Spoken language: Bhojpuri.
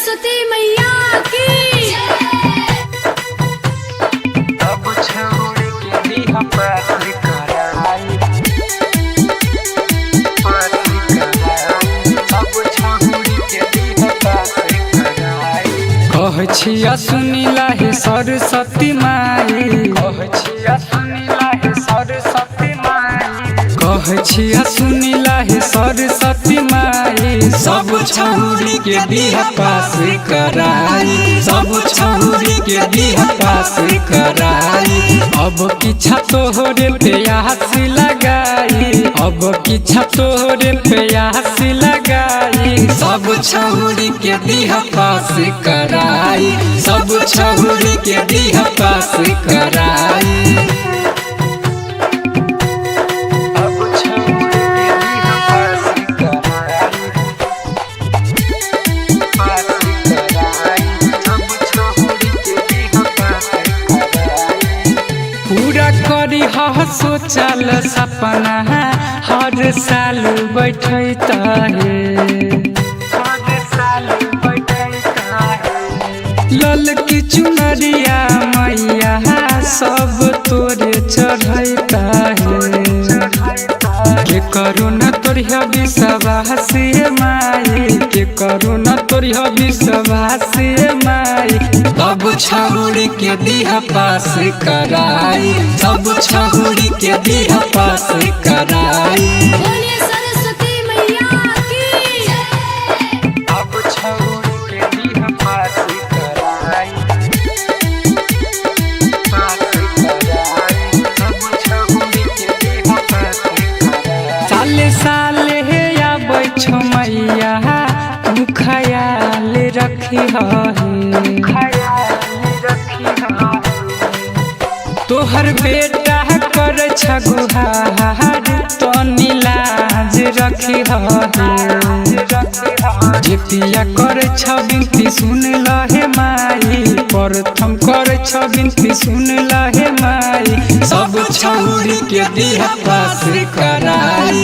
सरस्वती मैया की। अब छोड़ के दिह पास कराई, पास कराई। अब छोड़ के दिह पास कराई। कह छिया सुनिला हे सरस्वती माई, कह छिया सुनिला हे सरस्वती माई, कह छिया सुनिला हे सरस्वती माई। सब छौरी के दिह पास कराई, सब छौरी के दिह पास कराई। अब किछा तोहरे प्यास लगाई, अब किछा तोहरे प्यास लगाई। सब छौरी के दिह पास कराई, सब छौरी के दिह पास कराई। पूरा करी सोचल सपना हर साल बैठता है, हर साल बैठता है। लल की चुनरिया मैया सब तोरे चढ़ता है। के करो न तोरिया विश्वास माई, के करो न तोरिया विश्वास माई। सब छौरी के दिह पास कराई, सब छौरी के दिह पास कराई। बोलिए सरस्वती मैया की। अब छौरी के दिह पास कराई, पास कराई। सब छौरी के दिह पास कराई। साले साले आबै छौ मैया, तू खयाल रखी तोहर बेटा कर छगुहार, तो नीलाज रखी जेतिया कर छ बिनती सुन लहे माई, प्रथम कर छ बिनती सुन लहे माई। सब छौरी के दिह पास कराई,